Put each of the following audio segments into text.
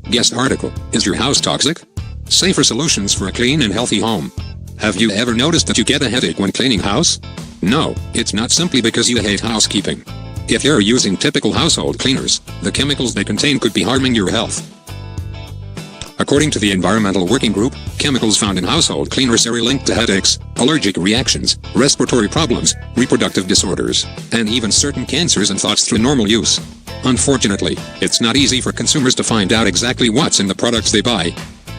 Guest article, is your house toxic? Safer solutions for a clean and healthy home. Have you ever noticed that you get a headache when cleaning house? No, it's not simply because you hate housekeeping. If you're using typical household cleaners, the chemicals they contain could be harming your health. According to the Environmental Working Group, chemicals found in household cleaners are linked to headaches, allergic reactions, respiratory problems, reproductive disorders, and even certain cancers and thoughts through normal use. Unfortunately, it's not easy for consumers to find out exactly what's in the products they buy,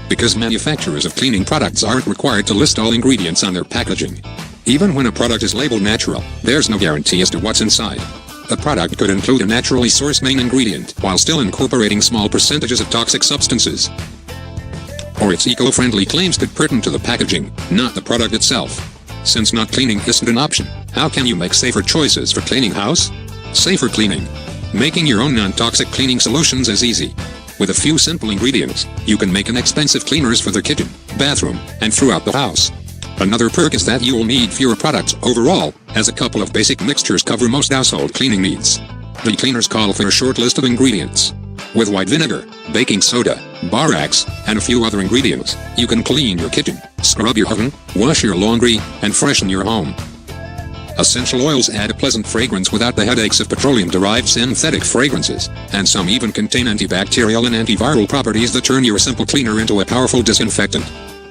because manufacturers of cleaning products aren't required to list all ingredients on their packaging. Even when a product is labeled natural, there's no guarantee as to what's inside. A product could include a naturally sourced main ingredient while still incorporating small percentages of toxic substances. Or its eco-friendly claims could pertain to the packaging, not the product itself. Since not cleaning isn't an option, how can you make safer choices for cleaning house? Safer cleaning. Making your own non-toxic cleaning solutions is easy. With a few simple ingredients, you can make inexpensive cleaners for the kitchen, bathroom, and throughout the house. Another perk is that you will need fewer products overall, as a couple of basic mixtures cover most household cleaning needs. The cleaners call for a short list of ingredients. With white vinegar, baking soda, borax, and a few other ingredients, you can clean your kitchen, scrub your oven, wash your laundry, and freshen your home. Essential oils add a pleasant fragrance without the headaches of petroleum-derived synthetic fragrances, and some even contain antibacterial and antiviral properties that turn your simple cleaner into a powerful disinfectant.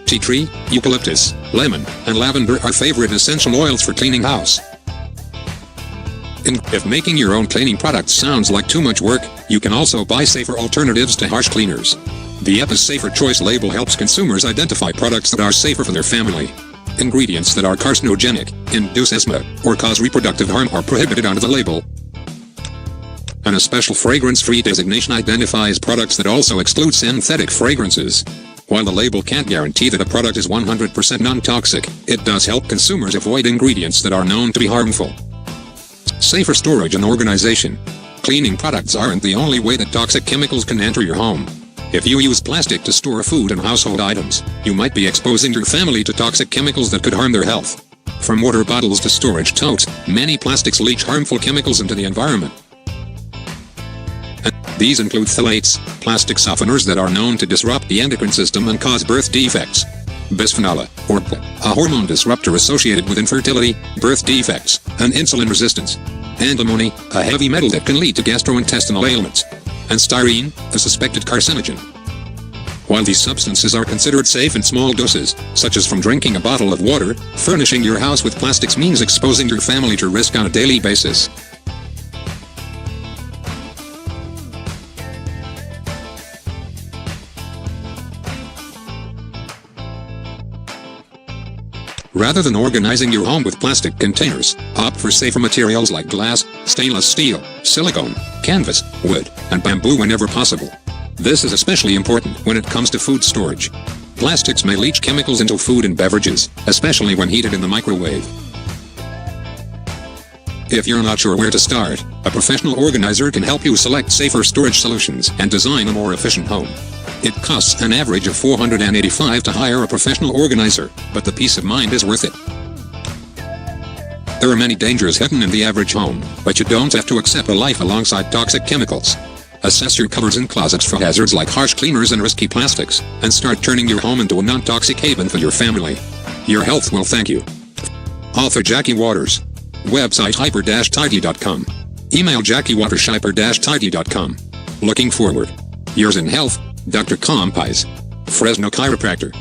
Tea tree, eucalyptus, lemon, and lavender are favorite essential oils for cleaning house. If making your own cleaning products sounds like too much work, you can also buy safer alternatives to harsh cleaners. The EPA's Safer Choice label helps consumers identify products that are safer for their family. Ingredients that are carcinogenic, induce asthma, or cause reproductive harm are prohibited under the label. And a special fragrance-free designation identifies products that also exclude synthetic fragrances. While the label can't guarantee that a product is 100% non-toxic, it does help consumers avoid ingredients that are known to be harmful. Safer storage and organization. Cleaning products aren't the only way that toxic chemicals can enter your home. If you use plastic to store food and household items, you might be exposing your family to toxic chemicals that could harm their health. From water bottles to storage totes, many plastics leach harmful chemicals into the environment. These include phthalates, plastic softeners that are known to disrupt the endocrine system and cause birth defects. Bisphenol A, or P, a hormone disruptor associated with infertility, birth defects, and insulin resistance. Antimony, a heavy metal that can lead to gastrointestinal ailments. And styrene, a suspected carcinogen. While these substances are considered safe in small doses, such as from drinking a bottle of water, furnishing your house with plastics means exposing your family to risk on a daily basis. Rather than organizing your home with plastic containers, opt for safer materials like glass, stainless steel, silicone, canvas, wood, and bamboo whenever possible. This is especially important when it comes to food storage. Plastics may leach chemicals into food and beverages, especially when heated in the microwave. If you're not sure where to start, a professional organizer can help you select safer storage solutions and design a more efficient home. It costs an average of $485 to hire a professional organizer, but the peace of mind is worth it. There are many dangers hidden in the average home, but you don't have to accept a life alongside toxic chemicals. Assess your cupboards and closets for hazards like harsh cleaners and risky plastics, and start turning your home into a non-toxic haven for your family. Your health will thank you. Author Jackie Waters. Website hyper-tidy.com. Email JackieWatershyper-tidy.com. Looking forward. Yours in health, Dr. Compise. Fresno Chiropractor.